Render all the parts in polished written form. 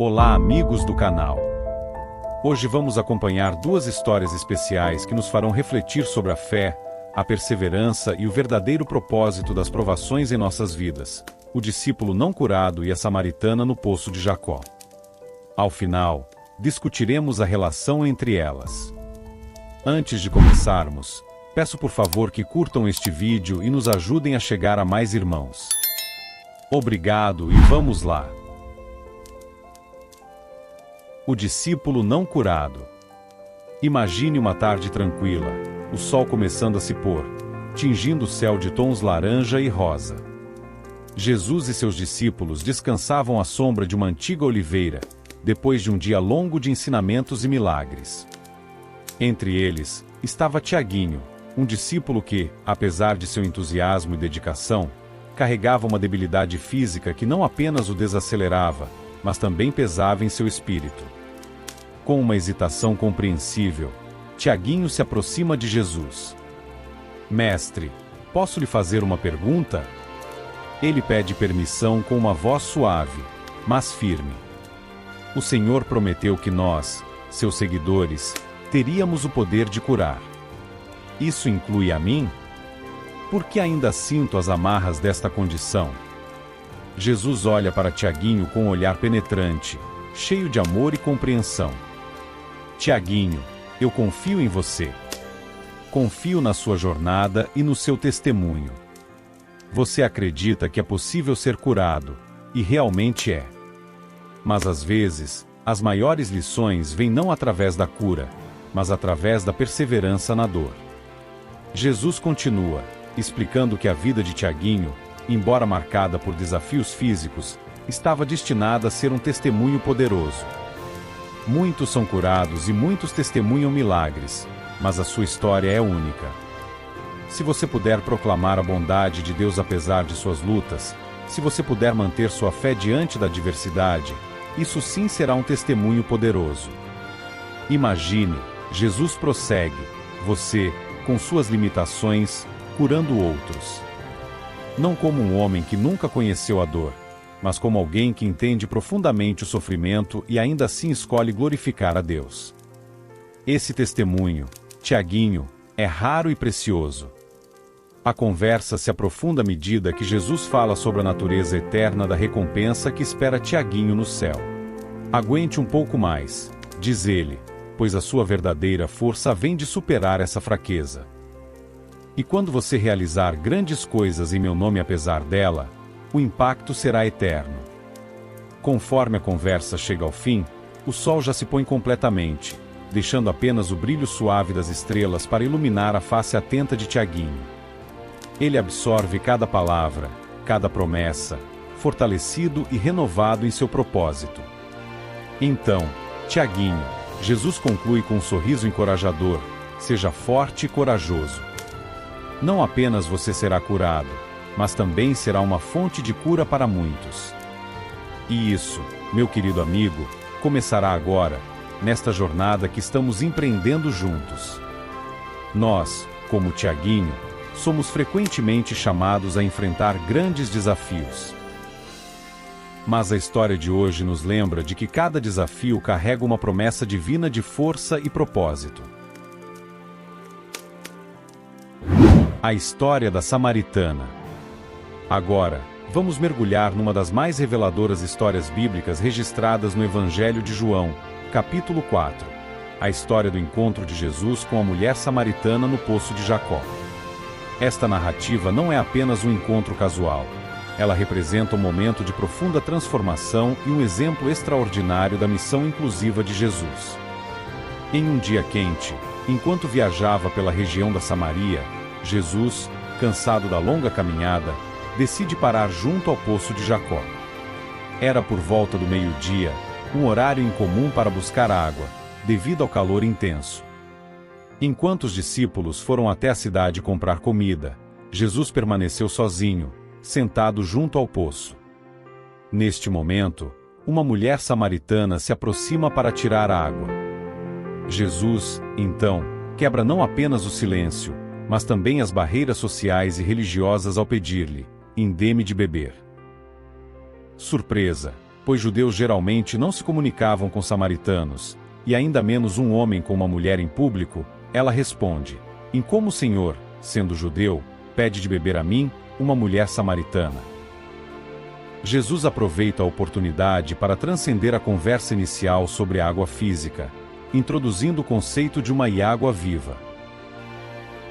Olá, amigos do canal. Hoje vamos acompanhar duas histórias especiais que nos farão refletir sobre a fé, a perseverança e o verdadeiro propósito das provações em nossas vidas: o discípulo não curado e a samaritana no poço de Jacó. Ao final, discutiremos a relação entre elas. Antes de começarmos, peço por favor que curtam este vídeo e nos ajudem a chegar a mais irmãos. Obrigado e vamos lá! O discípulo não curado. Imagine uma tarde tranquila, o sol começando a se pôr, tingindo o céu de tons laranja e rosa. Jesus e seus discípulos descansavam à sombra de uma antiga oliveira, depois de um dia longo de ensinamentos e milagres. Entre eles, estava Tiaguinho, um discípulo que, apesar de seu entusiasmo e dedicação, carregava uma debilidade física que não apenas o desacelerava, mas também pesava em seu espírito. Com uma hesitação compreensível, Tiaguinho se aproxima de Jesus. Mestre, posso lhe fazer uma pergunta? Ele pede permissão com uma voz suave, mas firme. O Senhor prometeu que nós, seus seguidores, teríamos o poder de curar. Isso inclui a mim? Por que ainda sinto as amarras desta condição? Jesus olha para Tiaguinho com um olhar penetrante, cheio de amor e compreensão. Tiaguinho, eu confio em você. Confio na sua jornada e no seu testemunho. Você acredita que é possível ser curado, e realmente é. Mas às vezes, as maiores lições vêm não através da cura, mas através da perseverança na dor. Jesus continua, explicando que a vida de Tiaguinho, embora marcada por desafios físicos, estava destinada a ser um testemunho poderoso. Muitos são curados e muitos testemunham milagres, mas a sua história é única. Se você puder proclamar a bondade de Deus apesar de suas lutas, se você puder manter sua fé diante da adversidade, isso sim será um testemunho poderoso. Imagine, Jesus prossegue, você, com suas limitações, curando outros. Não como um homem que nunca conheceu a dor, mas como alguém que entende profundamente o sofrimento e ainda assim escolhe glorificar a Deus. Esse testemunho, Tiaguinho, é raro e precioso. A conversa se aprofunda à medida que Jesus fala sobre a natureza eterna da recompensa que espera Tiaguinho no céu. Aguente um pouco mais, diz ele, pois a sua verdadeira força vem de superar essa fraqueza. E quando você realizar grandes coisas em meu nome apesar dela, o impacto será eterno. Conforme a conversa chega ao fim, o sol já se põe completamente, deixando apenas o brilho suave das estrelas para iluminar a face atenta de Tiaguinho. Ele absorve cada palavra, cada promessa, fortalecido e renovado em seu propósito. Então, Tiaguinho, Jesus conclui com um sorriso encorajador: seja forte e corajoso. Não apenas você será curado, mas também será uma fonte de cura para muitos. E isso, meu querido amigo, começará agora, nesta jornada que estamos empreendendo juntos. Nós, como Tiaguinho, somos frequentemente chamados a enfrentar grandes desafios. Mas a história de hoje nos lembra de que cada desafio carrega uma promessa divina de força e propósito. A história da samaritana. Agora, vamos mergulhar numa das mais reveladoras histórias bíblicas registradas no Evangelho de João, capítulo 4. A história do encontro de Jesus com a mulher samaritana no poço de Jacó. Esta narrativa não é apenas um encontro casual. Ela representa um momento de profunda transformação e um exemplo extraordinário da missão inclusiva de Jesus. Em um dia quente, enquanto viajava pela região da Samaria, Jesus, cansado da longa caminhada, decide parar junto ao poço de Jacó. Era por volta do meio-dia, um horário incomum para buscar água, devido ao calor intenso. Enquanto os discípulos foram até a cidade comprar comida, Jesus permaneceu sozinho, sentado junto ao poço. Neste momento, uma mulher samaritana se aproxima para tirar água. Jesus, então, quebra não apenas o silêncio, mas também as barreiras sociais e religiosas ao pedir-lhe: dê-me de beber. Surpresa, pois judeus geralmente não se comunicavam com samaritanos, e ainda menos um homem com uma mulher em público, ela responde: em como o Senhor, sendo judeu, pede de beber a mim, uma mulher samaritana? Jesus aproveita a oportunidade para transcender a conversa inicial sobre a água física, introduzindo o conceito de uma água viva.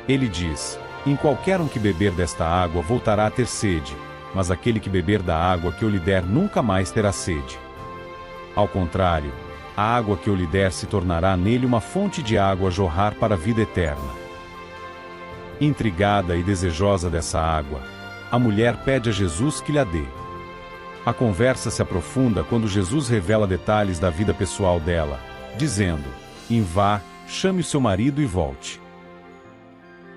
Ele diz: em qualquer um que beber desta água voltará a ter sede, mas aquele que beber da água que eu lhe der nunca mais terá sede. Ao contrário, a água que eu lhe der se tornará nele uma fonte de água a jorrar para a vida eterna. Intrigada e desejosa dessa água, a mulher pede a Jesus que lhe a dê. A conversa se aprofunda quando Jesus revela detalhes da vida pessoal dela, dizendo: vá, chame o seu marido e volte.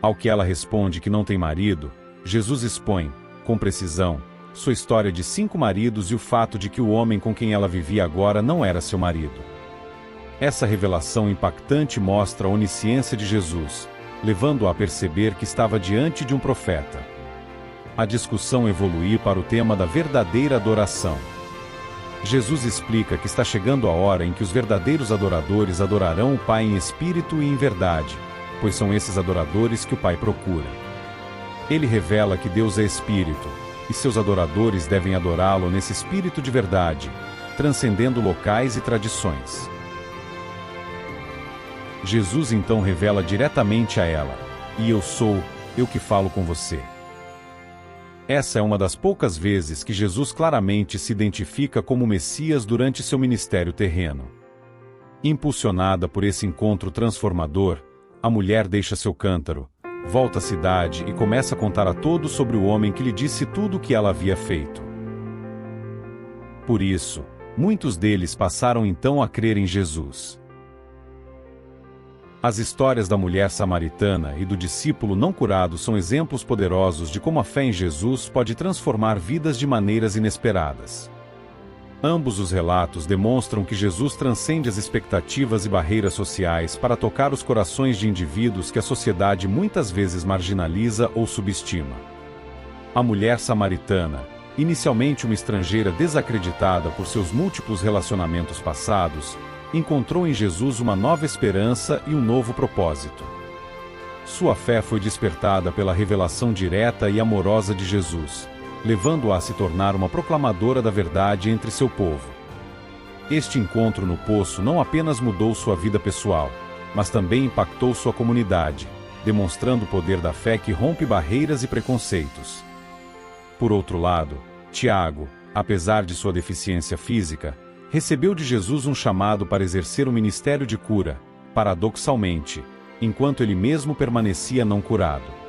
Ao que ela responde que não tem marido, Jesus expõe, com precisão, sua história de 5 maridos e o fato de que o homem com quem ela vivia agora não era seu marido. Essa revelação impactante mostra a onisciência de Jesus, levando-a a perceber que estava diante de um profeta. A discussão evolui para o tema da verdadeira adoração. Jesus explica que está chegando a hora em que os verdadeiros adoradores adorarão o Pai em espírito e em verdade, pois são esses adoradores que o Pai procura. Ele revela que Deus é espírito, e seus adoradores devem adorá-lo nesse espírito de verdade, transcendendo locais e tradições. Jesus então revela diretamente a ela: e eu sou, eu que falo com você. Essa é uma das poucas vezes que Jesus claramente se identifica como Messias durante seu ministério terreno. Impulsionada por esse encontro transformador, a mulher deixa seu cântaro, volta à cidade e começa a contar a todos sobre o homem que lhe disse tudo o que ela havia feito. Por isso, muitos deles passaram então a crer em Jesus. As histórias da mulher samaritana e do discípulo não curado são exemplos poderosos de como a fé em Jesus pode transformar vidas de maneiras inesperadas. Ambos os relatos demonstram que Jesus transcende as expectativas e barreiras sociais para tocar os corações de indivíduos que a sociedade muitas vezes marginaliza ou subestima. A mulher samaritana, inicialmente uma estrangeira desacreditada por seus múltiplos relacionamentos passados, encontrou em Jesus uma nova esperança e um novo propósito. Sua fé foi despertada pela revelação direta e amorosa de Jesus, levando-a a se tornar uma proclamadora da verdade entre seu povo. Este encontro no poço não apenas mudou sua vida pessoal, mas também impactou sua comunidade, demonstrando o poder da fé que rompe barreiras e preconceitos. Por outro lado, Tiago, apesar de sua deficiência física, recebeu de Jesus um chamado para exercer o ministério de cura, paradoxalmente, enquanto ele mesmo permanecia não curado.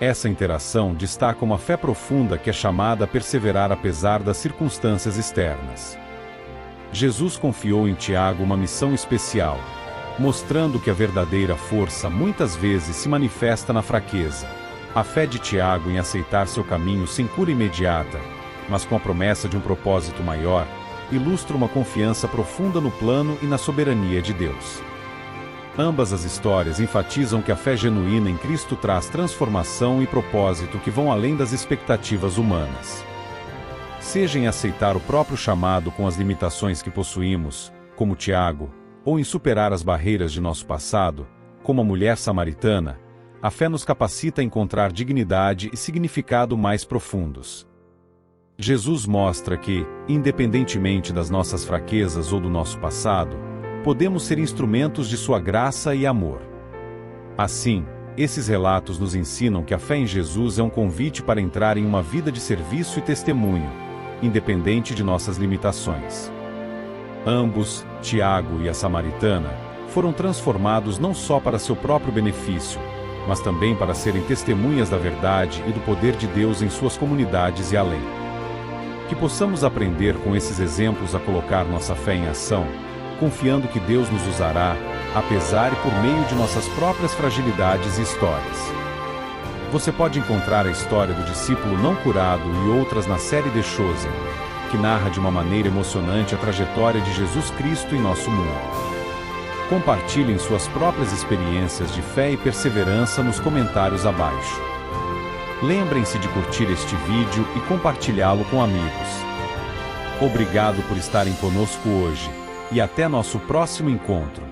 Essa interação destaca uma fé profunda que é chamada a perseverar apesar das circunstâncias externas. Jesus confiou em Tiago uma missão especial, mostrando que a verdadeira força muitas vezes se manifesta na fraqueza. A fé de Tiago em aceitar seu caminho sem cura imediata, mas com a promessa de um propósito maior, ilustra uma confiança profunda no plano e na soberania de Deus. Ambas as histórias enfatizam que a fé genuína em Cristo traz transformação e propósito que vão além das expectativas humanas. Seja em aceitar o próprio chamado com as limitações que possuímos, como Tiago, ou em superar as barreiras de nosso passado, como a mulher samaritana, a fé nos capacita a encontrar dignidade e significado mais profundos. Jesus mostra que, independentemente das nossas fraquezas ou do nosso passado, podemos ser instrumentos de sua graça e amor. Assim, esses relatos nos ensinam que a fé em Jesus é um convite para entrar em uma vida de serviço e testemunho, independente de nossas limitações. Ambos, Tiago e a samaritana, foram transformados não só para seu próprio benefício, mas também para serem testemunhas da verdade e do poder de Deus em suas comunidades e além. Que possamos aprender com esses exemplos a colocar nossa fé em ação, confiando que Deus nos usará, apesar e por meio de nossas próprias fragilidades e histórias. Você pode encontrar a história do discípulo não curado e outras na série The Chosen, que narra de uma maneira emocionante a trajetória de Jesus Cristo em nosso mundo. Compartilhem suas próprias experiências de fé e perseverança nos comentários abaixo. Lembrem-se de curtir este vídeo e compartilhá-lo com amigos. Obrigado por estarem conosco hoje, e até nosso próximo encontro.